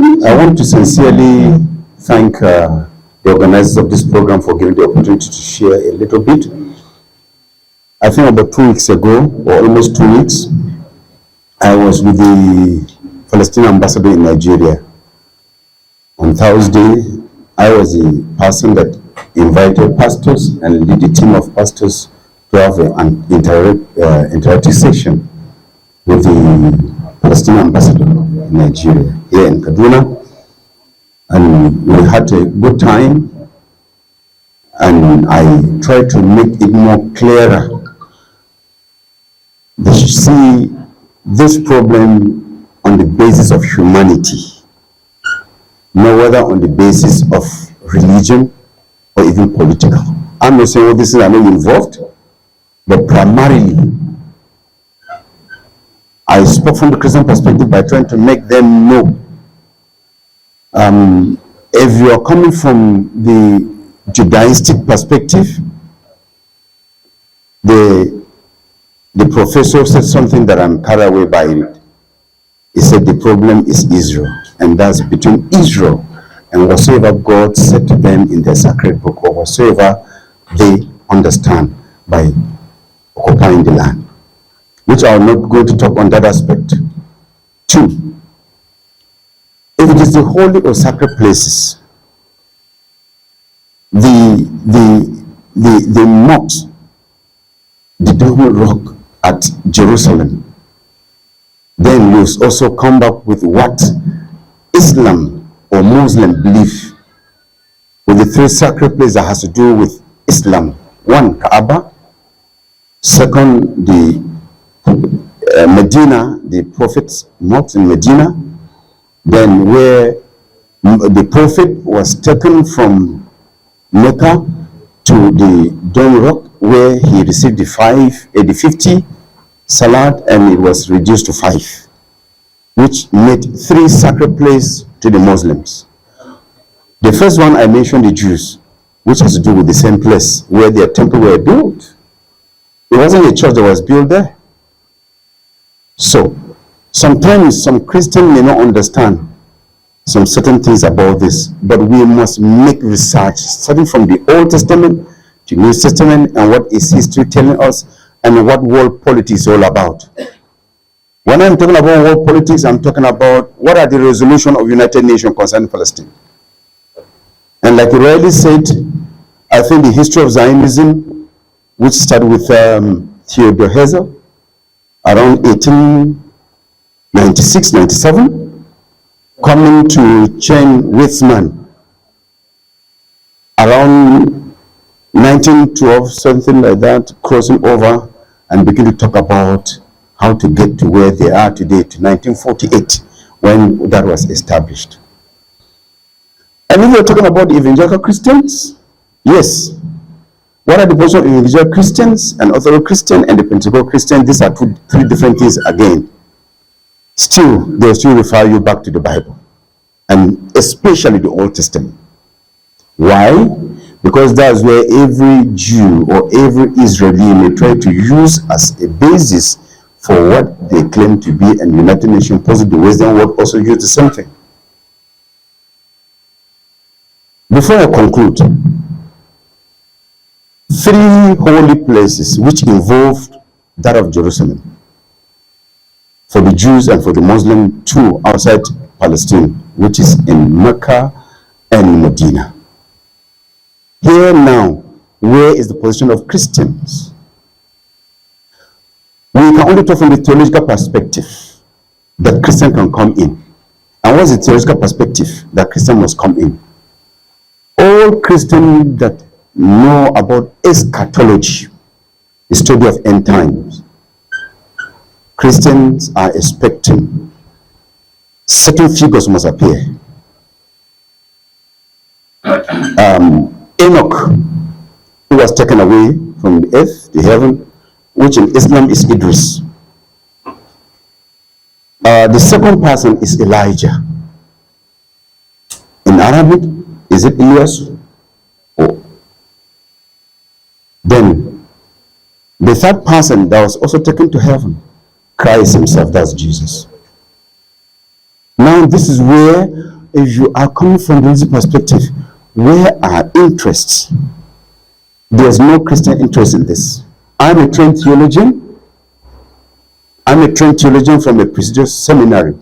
I want to sincerely thank the organizers of this program for giving the opportunity to share a little bit. I think about 2 weeks ago, or almost 2 weeks, I was with the Palestinian ambassador in Nigeria. On Thursday, I was the person that invited pastors and lead the team of pastors to have an interactive session with the Palestinian ambassador in Nigeria, here in Kaduna. And we had a good time, and I tried to make it more clearer. They should see this problem on the basis of humanity, not whether on the basis of religion or even political. I'm not saying all these things are not involved, but primarily I spoke from the Christian perspective by trying to make them know, if you are coming from the Judaistic perspective, the professor said something that I'm carried away by it. He said the problem is Israel, and that's between Israel and whatsoever God said to them in their sacred book, or whatsoever they understand by occupying the land, which I will not go to talk on that aspect. 2, if it is the holy or sacred places, the mosque, the Dome Rock at Jerusalem, then you also come back with what Islam or Muslim believe with the 3 sacred places that has to do with Islam. 1, Kaaba. 2, the Medina, the Prophet's mosque in Medina. Then where the Prophet was taken from Mecca to the Dome Rock, where he received the 50 salat, and it was reduced to 5, which made 3 sacred places to the Muslims. The first one I mentioned, the Jews, which has to do with the same place where their temple were built. It wasn't a church that was built there. So sometimes some Christians may not understand some certain things about this, but we must make research starting from the Old Testament to New Testament, and what is history telling us, and what world politics is all about. When I'm talking about world politics, I'm talking about what are the resolutions of United Nations concerning Palestine. And like you rightly said, I think the history of Zionism, which started with Theodore Herzl around 1896-97, coming to Chen Weizmann around 1912, something like that, crossing over and begin to talk about how to get to where they are today, to 1948, when that was established. And if you're talking about the evangelical Christians, yes. What are the position of evangelical Christians and Orthodox Christian and the Pentecostal Christian? These are 3 different things again. Still, they'll still refer you back to the Bible, and especially the Old Testament. Why? Because that's where every Jew or every Israeli may try to use as a basis for what they claim to be, and United Nations Positive Wisdom World also use the same thing. Before I conclude, 3 holy places which involved that of Jerusalem for the Jews and for the Muslim, 2 outside Palestine, which is in Mecca and Medina. Here now, where is the position of Christians? We can only talk from the theological perspective that Christian can come in. And what's the theological perspective that Christian must come in? All Christians that know about eschatology, the study of end times, Christians are expecting certain figures must appear. Enoch, who was taken away from the earth to heaven, which in Islam is Idris. The second person is Elijah. In Arabic, is it Elias? Oh. Then, the third person that was also taken to heaven, Christ himself, that's Jesus. Now, this is where, if you are coming from the religious perspective, where are interests? There's no Christian interest in this. I'm a trained theologian. I'm a trained theologian from a prestigious seminary.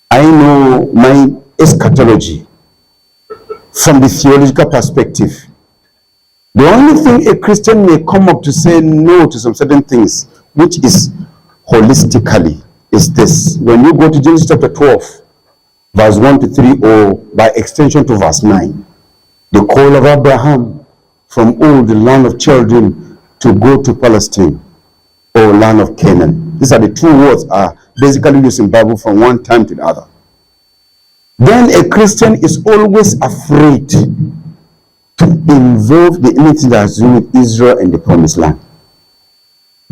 I know my eschatology from the theological perspective. The only thing a Christian may come up to say no to some certain things, which is holistically, is this. When you go to Genesis chapter 12, verse 1 to 3, or by extension to verse 9, the call of Abraham from all the land of children to go to Palestine, or land of Canaan. These are the two words are basically used in the Bible from one time to the other. Then a Christian is always afraid to involve the anything that has to do with Israel and the promised land.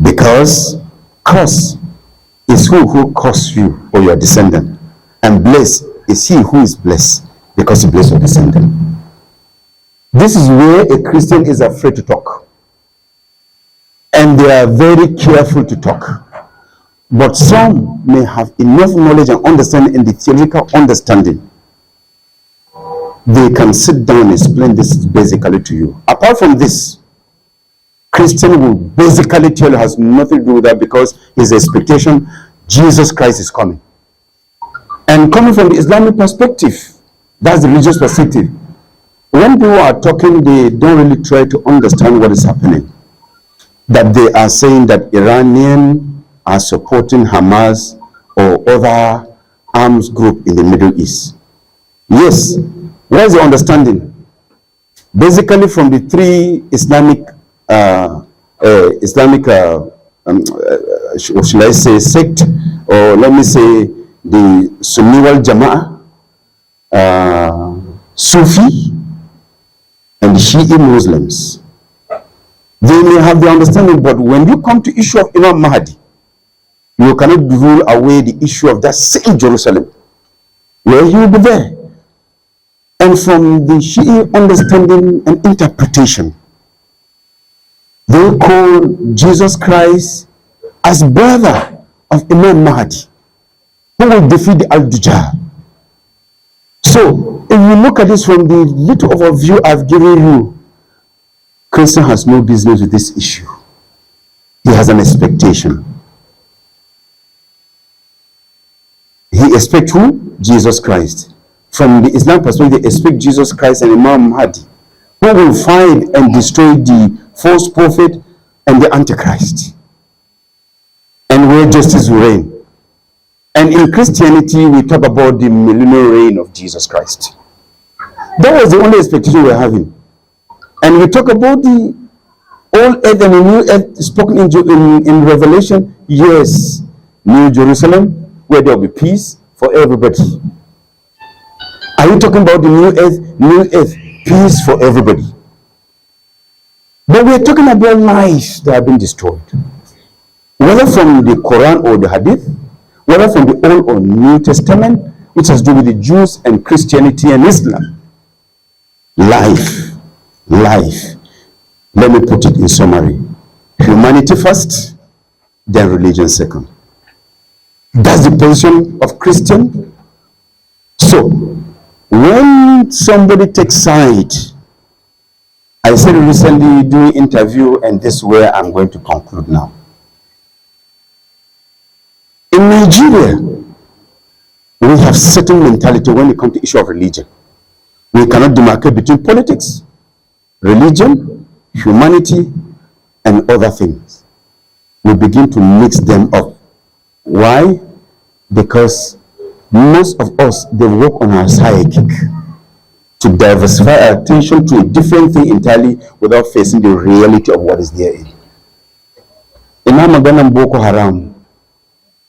Because curse is who curse you or your descendant. And blessed is he who is blessed because he blessed your descendant. This is where a Christian is afraid to talk. And they are very careful to talk. But some may have enough knowledge and understanding in the theological understanding. They can sit down and explain this basically to you. Apart from this, Christian will basically tell you has nothing to do with that because his expectation, Jesus Christ is coming. And coming from the Islamic perspective, that's the religious perspective. When people are talking, they don't really try to understand what is happening. That they are saying that Iranians are supporting Hamas or other arms group in the Middle East. Yes, what is the understanding? Basically, from the three Islamic, should I say sect, or let me say the Sunni wal Jama'ah, Sufi, and Shi'i Muslims. They may have the understanding, but when you come to issue of Imam Mahdi, you cannot rule away the issue of that same Jerusalem, where he will be there. And from the Shi'i understanding and interpretation, they call Jesus Christ as brother of Imam Mahdi, who will defeat the Al-Dujjal. So, if you look at this from the little overview I've given you, Christian has no business with this issue. He has an expectation. He expects who? Jesus Christ. From the Islam perspective, they expect Jesus Christ and Imam Mahdi, who will find and destroy the false prophet and the Antichrist, and where justice will reign. And in Christianity, we talk about the millennial reign of Jesus Christ. That was the only expectation we were having. And we talk about the old earth and the new earth spoken in Revelation. Yes, New Jerusalem, where there will be peace for everybody. Are you talking about the new earth, peace for everybody? But we are talking about lives that have been destroyed. Whether from the Quran or the Hadith, whether from the Old or New Testament, which has to do with the Jews and Christianity and Islam. Life. Let me put it in summary. Humanity first, then religion second. That's the position of Christian. So, when somebody takes side, I said recently doing interview, and this is where I'm going to conclude now. In Nigeria, we have certain mentality when it comes to issue of religion. We cannot demarcate between politics, religion, humanity, and other things. We begin to mix them up. Why? Because most of us, they work on our psychic to diversify our attention to a different thing entirely without facing the reality of what is therein. Ina maganan Boko Haram.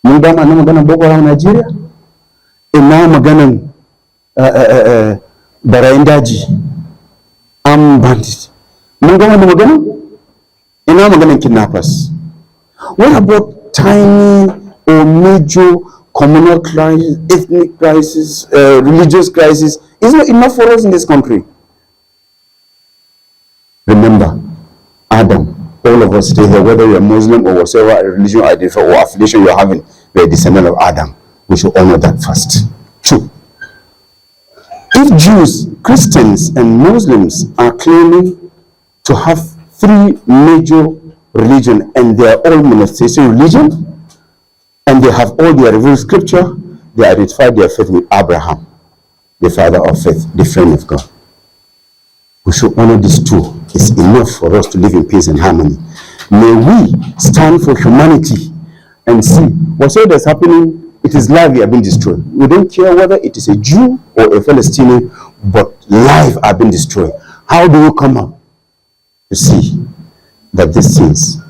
Mun ga maganan Boko Haram Nigeria? Ina maganan barayin daji, armed bandits. Mun ga maganan? Ina maganan kidnappers. What about tiny or major communal crisis, ethnic crisis, religious crisis? Is not enough for us in this country. Remember, Adam, all of us stay here, whether you're Muslim or whatever religion or affiliation you're having, we're a descendant of Adam. We should honor that first. Two, if Jews, Christians, and Muslims are claiming to have three major religions and they are all monotheistic religion, and they have all their revealed scripture, they identify their faith with Abraham, the father of faith, the friend of God. We should honor these two. It's enough for us to live in peace and harmony. May we stand for humanity and see whatsoever is happening. It is life we have been destroyed. We don't care whether it is a Jew or a Palestinian, but life have been destroyed. How do we come up to see that these things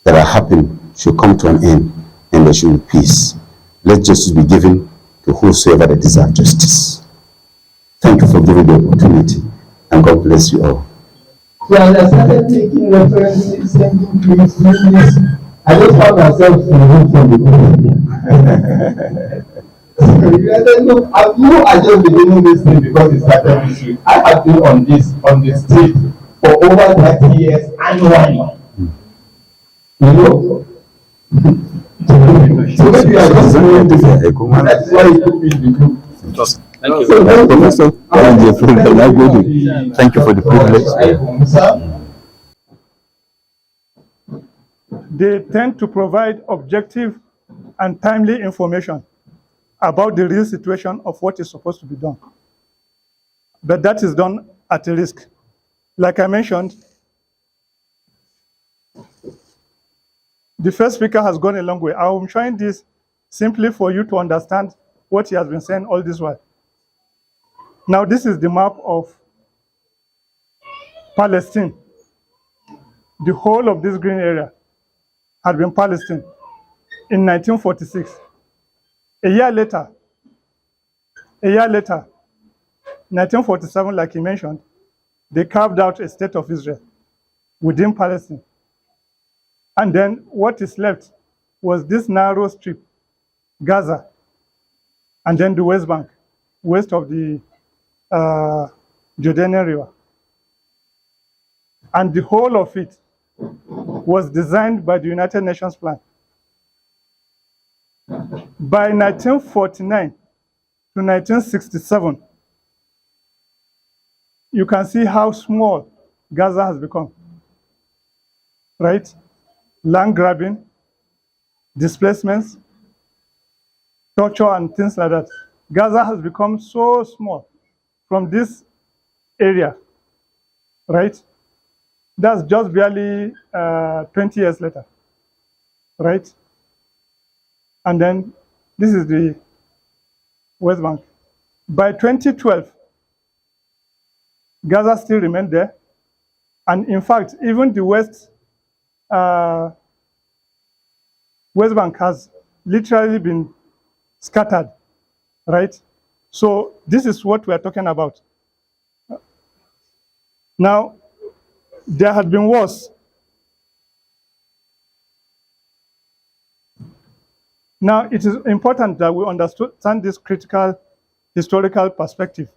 that are happening should come to an end and there should be peace? Let justice be given to whosoever that deserve justice. Thank you for giving the opportunity, and God bless you all. So as I started taking references, sending tweets, messages, I just found myself in the room from the group. Look, you are just beginning this thing because it started this week. I have been on this street for over 30 years annually. You know? So maybe I just know this. That is why you took me in the group. Thank you. Thank you for the privilege. They tend to provide objective and timely information about the real situation of what is supposed to be done. But that is done at a risk. Like I mentioned, the first speaker has gone a long way. I'm showing this simply for you to understand what he has been saying all this while. Now, this is the map of Palestine. The whole of this green area had been Palestine in 1946. A year later, 1947, like he mentioned, they carved out a state of Israel within Palestine. And then what is left was this narrow strip, Gaza, and then the West Bank, west of the Jordanian River. And the whole of it was designed by the United Nations plan. By 1949 to 1967, you can see how small Gaza has become, right? Land grabbing, displacements, torture, and things like that. Gaza has become so small from this area, right? That's just barely 20 years later, right? And then this is the West Bank. By 2012, Gaza still remained there. And in fact, even the West Bank has literally been scattered, right? So this is what we're talking about. Now, there had been wars. Now, it is important that we understand this critical historical perspective.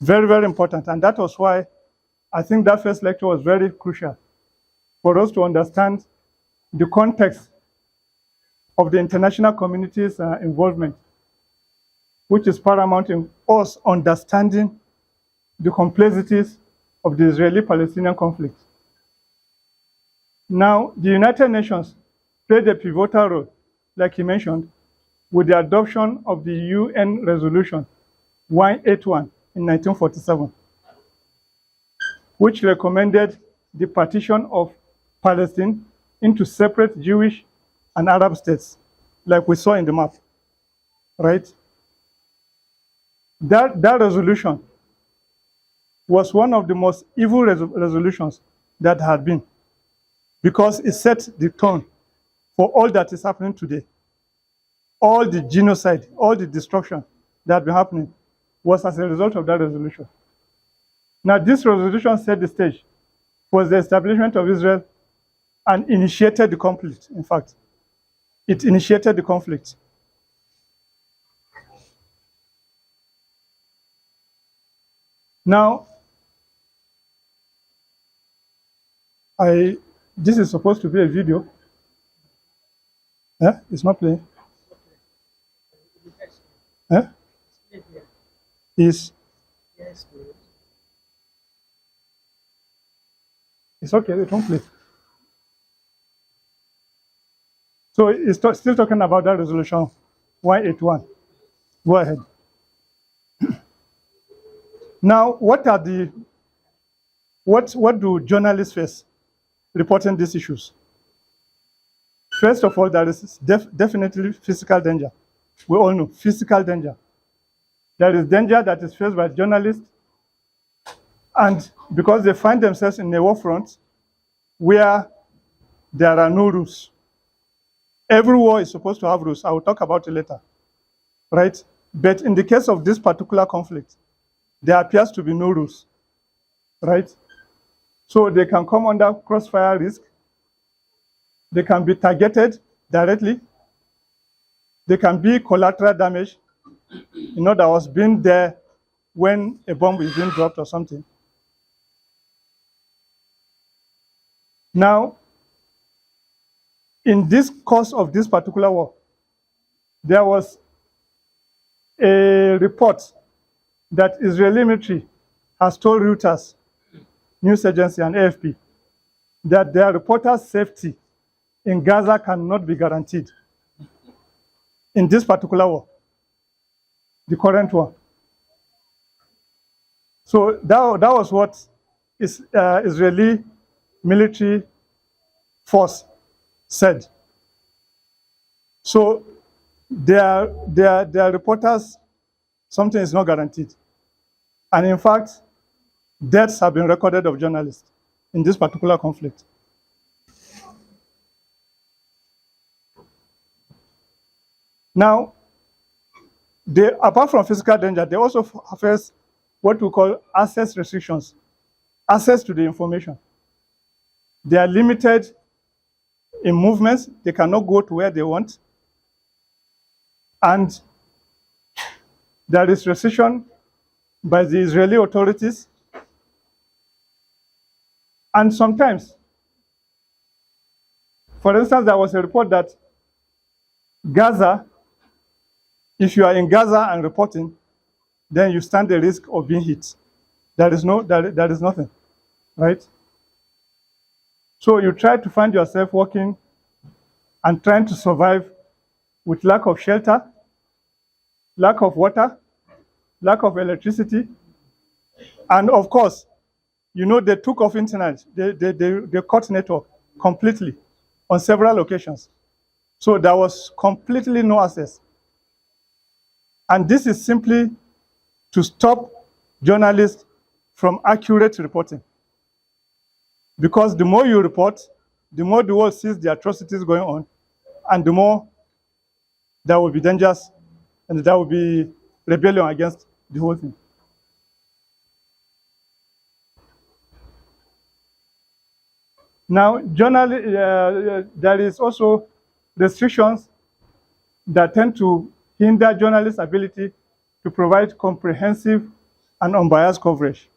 Very, very important. And that was why I think that first lecture was very crucial for us to understand the context of the international community's involvement, which is paramount in us understanding the complexities of the Israeli-Palestinian conflict. Now, the United Nations played a pivotal role, like he mentioned, with the adoption of the UN Resolution 181 in 1947, which recommended the partition of Palestine into separate Jewish and Arab states, like we saw in the map, right? That resolution was one of the most evil resolutions that had been, because it set the tone for all that is happening today. All the genocide, all the destruction that had been happening was as a result of that resolution. Now, this resolution set the stage for the establishment of Israel and initiated the conflict, in fact. It initiated the conflict. Now, this is supposed to be a video. It's not playing. Eh? Is it's okay, it won't play. So it's still talking about that resolution 181. Go ahead. Now, what do journalists face reporting these issues? First of all, there is definitely physical danger. We all know physical danger. There is danger that is faced by journalists, and because they find themselves in a war front where there are no rules. Every war is supposed to have rules. I will talk about it later, right? But in the case of this particular conflict, there appears to be no rules, right? So they can come under crossfire risk. They can be targeted directly. They can be collateral damage. In other words, being there when a bomb is being dropped or something. Now, in this course of this particular war, there was a report that Israeli military has told Reuters, news agency, and AFP that their reporters' safety in Gaza cannot be guaranteed in this particular war, the current one. So that was what Israeli military force said. So their reporters, something is not guaranteed. And in fact, deaths have been recorded of journalists in this particular conflict. Now, apart from physical danger, they also face what we call access restrictions, access to the information. They are limited in movements. They cannot go to where they want. And there is restriction by the Israeli authorities. And sometimes, for instance, there was a report that Gaza, if you are in Gaza and reporting, then you stand the risk of being hit. There is nothing, right? So you try to find yourself working and trying to survive with lack of shelter, lack of water, lack of electricity, and of course, you know, they took off internet. They cut network completely on several locations. So there was completely no access. And this is simply to stop journalists from accurate reporting. Because the more you report, the more the world sees the atrocities going on, and the more there will be dangers and there will be rebellion against the whole thing. Now, there is also restrictions that tend to hinder journalists' ability to provide comprehensive and unbiased coverage.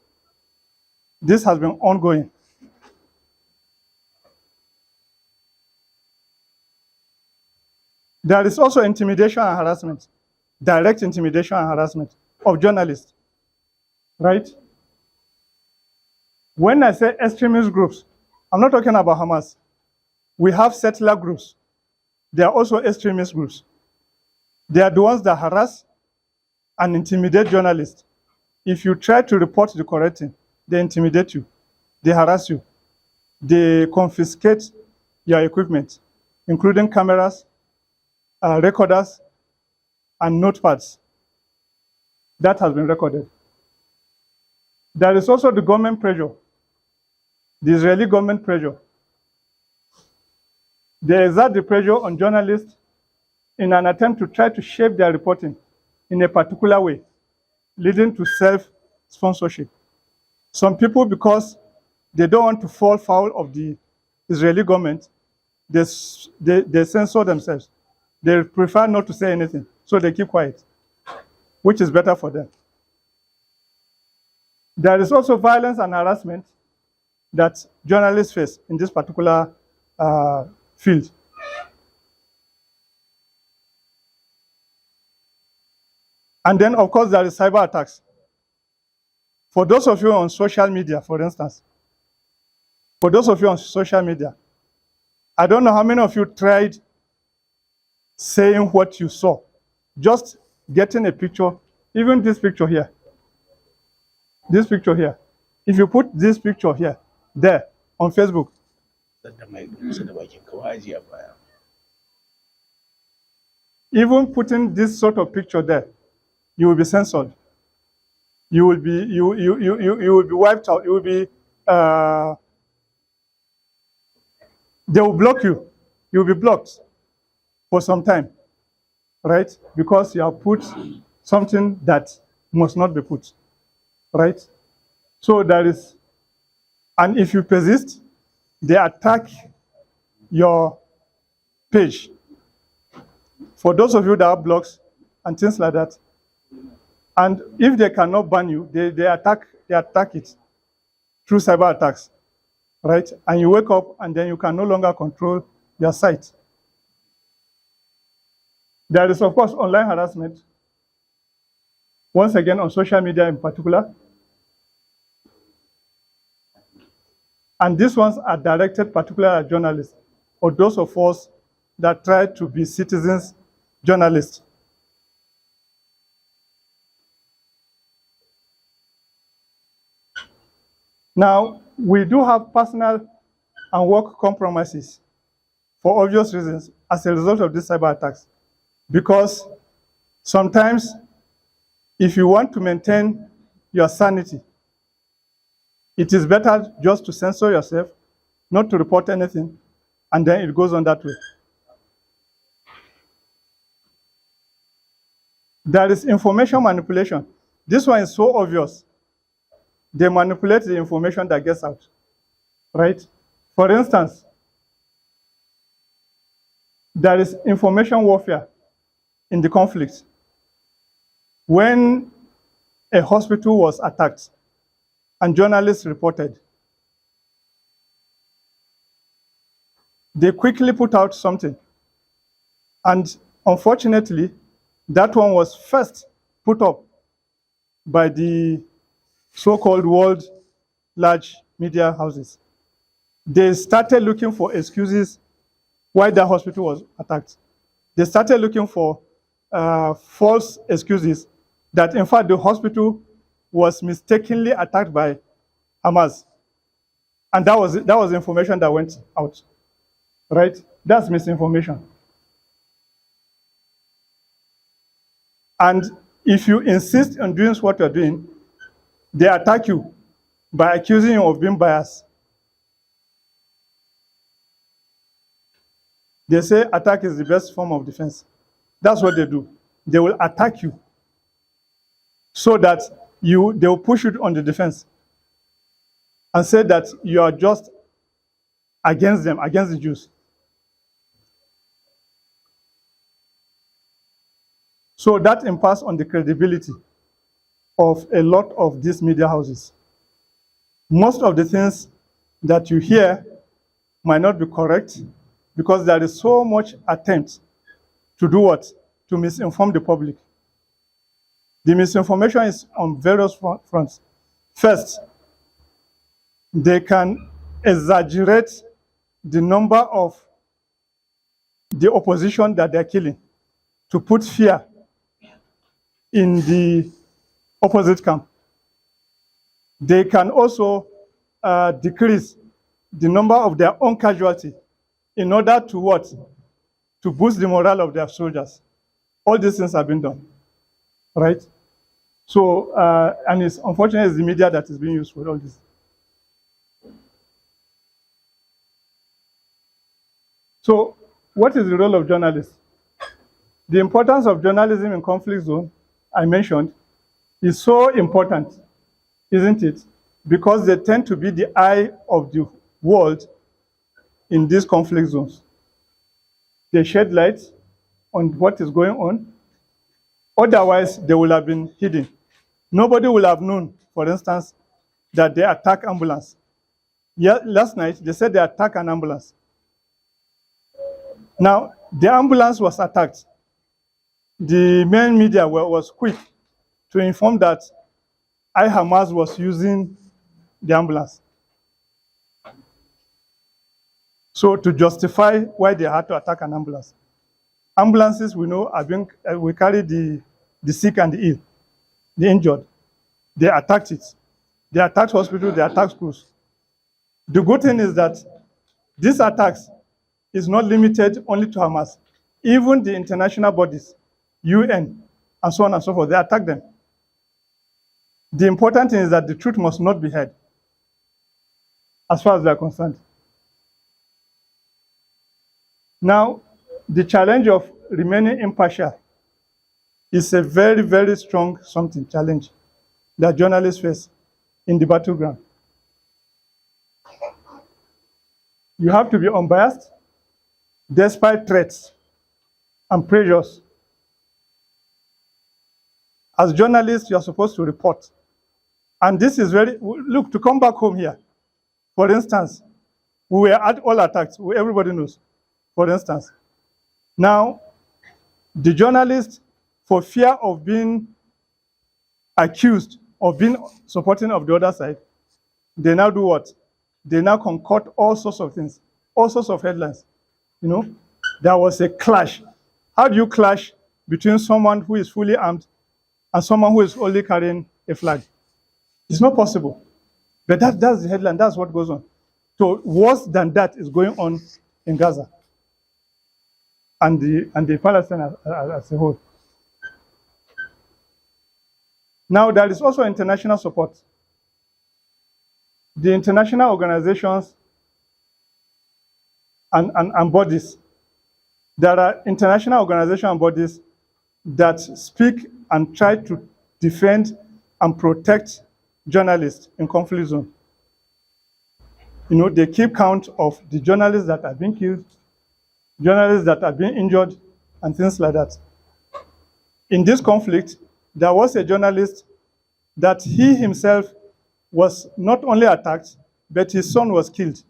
This has been ongoing. There is also intimidation and harassment, direct intimidation and harassment of journalists, right? When I say extremist groups, I'm not talking about Hamas. We have settler groups. They are also extremist groups. They are the ones that harass and intimidate journalists. If you try to report the correct thing, they intimidate you, they harass you, they confiscate your equipment, including cameras, recorders, and notepads. That has been recorded. There is also the government pressure, the Israeli government pressure. They exert the pressure on journalists in an attempt to try to shape their reporting in a particular way, leading to self-sponsorship. Some people, because they don't want to fall foul of the Israeli government, they censor themselves. They prefer not to say anything, so they keep quiet, which is better for them. There is also violence and harassment that journalists face in this particular field. And then, of course, there is cyber attacks. For those of you on social media, for instance, for those of you on social media, I don't know how many of you tried saying what you saw, just getting a picture, even this picture here. This picture here. If you put this picture here, there, on Facebook, even putting this sort of picture there, you will be censored. You will be wiped out. You will be they will block you. You will be blocked for some time, right? Because you have put something that must not be put, right? So there is, and if you persist, they attack your page. For those of you that have blogs and things like that, and if they cannot ban you, they attack it through cyber attacks, right? And you wake up and then you can no longer control your site. There is, of course, online harassment, once again on social media in particular. And these ones are directed particularly at journalists, or those of us that try to be citizens journalists. Now, we do have personal and work compromises for obvious reasons as a result of these cyber attacks. Because sometimes, if you want to maintain your sanity, it is better just to censor yourself, not to report anything, and then it goes on that way. There is information manipulation. This one is so obvious. They manipulate the information that gets out, right? For instance, there is information warfare in the conflict. When a hospital was attacked and journalists reported, they quickly put out something. And unfortunately, that one was first put up by the so-called world large media houses. They started looking for excuses why the hospital was attacked. They started looking for false excuses that, in fact, the hospital was mistakenly attacked by Hamas. And that was information that went out, right? That's misinformation. And if you insist on doing what you're doing, they attack you by accusing you of being biased. They say attack is the best form of defense. That's what they do. They will attack you so that they will push you on the defense and say that you are just against them, against the Jews. So that impacts on the credibility of a lot of these media houses. Most of the things that you hear might not be correct because there is so much attempt to do what? To misinform the public. The misinformation is on various fronts. First, they can exaggerate the number of the opposition that they're killing to put fear in the opposite camp. They can also decrease the number of their own casualty in order to what? To boost the morale of their soldiers. All these things have been done, right? So, and it's unfortunate it's the media that is being used for all this. So, what is the role of journalists? The importance of journalism in conflict zone, I mentioned, is so important, isn't it? Because they tend to be the eye of the world in these conflict zones. They shed light on what is going on. Otherwise, they will have been hidden. Nobody will have known, for instance, that they attack ambulance. Yeah, last night, they said they attacked an ambulance. Now, the ambulance was attacked. The main media was quick to inform that Hamas was using the ambulance. So to justify why they had to attack an ambulance. Ambulances, we know, we carry the sick and the ill, the injured. They attacked it. They attacked hospitals, they attacked schools. The good thing is that these attacks is not limited only to Hamas. Even the international bodies, UN, and so on and so forth, they attack them. The important thing is that the truth must not be heard, as far as they are concerned. Now, the challenge of remaining impartial is a very, very strong challenge that journalists face in the battleground. You have to be unbiased despite threats and pressures. As journalists, you are supposed to report. And this is look, to come back home here, for instance, we were all attacked, everybody knows, for instance. Now, the journalists, for fear of being accused of being supporting of the other side, they now do what? They now concoct all sorts of things, all sorts of headlines. You know, there was a clash. How do you clash between someone who is fully armed and someone who is only carrying a flag? It's not possible. But that's the headline, that's what goes on. So worse than that is going on in Gaza and the Palestine as a whole. Now, there is also international support. The international organizations and bodies, there are international organizations and bodies that speak and try to defend and protect journalists in conflict zone. You know, they keep count of the journalists that have been killed, journalists that have been injured, and things like that. In this conflict, there was a journalist that he himself was not only attacked, but his son was killed.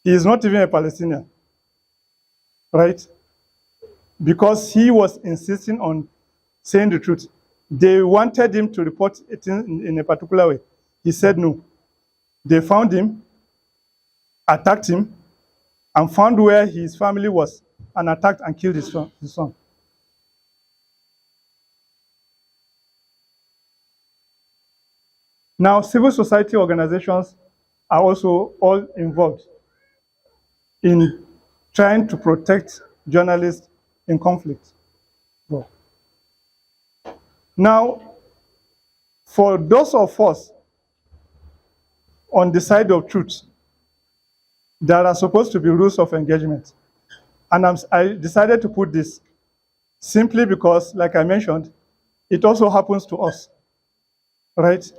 He is not even a Palestinian, right? Because he was insisting on saying the truth. They wanted him to report it in a particular way. He said no. They found him, attacked him, and found where his family was, and attacked and killed his son. Now, civil society organizations are also all involved in trying to protect journalists in conflict. Now, for those of us on the side of truth, there are supposed to be rules of engagement. And I decided to put this simply because, like I mentioned, it also happens to us, right?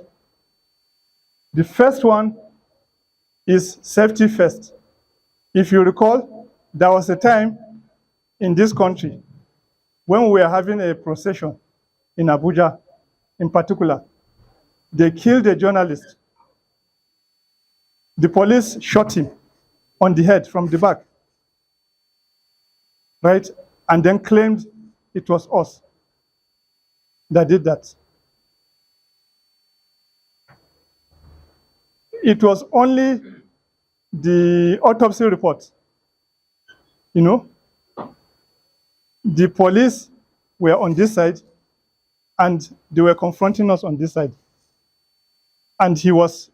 The first one is safety first. If you recall, there was a time in this country when we were having a procession in Abuja, in particular. They killed a journalist. The police shot him on the head from the back, right? And then claimed it was us that did that. It was only the autopsy report. You know, the police were on this side and they were confronting us on this side. And he was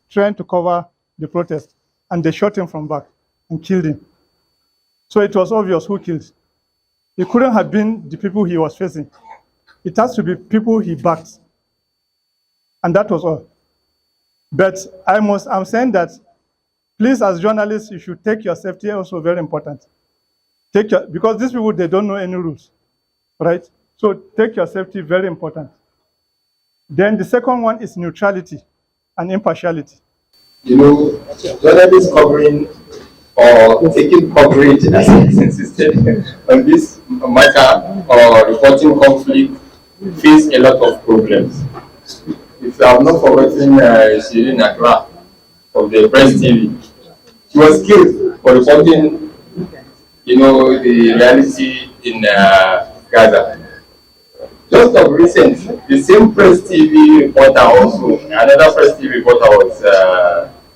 trying to cover the protest, and they shot him from back and killed him. So it was obvious who killed. It couldn't have been the people he was facing. It has to be people he backed. And that was all. But I'm saying that, please, as journalists, you should take your safety also very important. Because these people, they don't know any rules, right? So take your safety very important. Then the second one is neutrality and impartiality. You know, journalists covering or taking coverage, as insisted on this matter or reporting conflict face a lot of problems. If you have not forgotten Shirin Akra of the Press TV, she was killed for reporting, you know, the reality in Gaza. Just just of recent, the same Press TV reporter also, another Press TV reporter was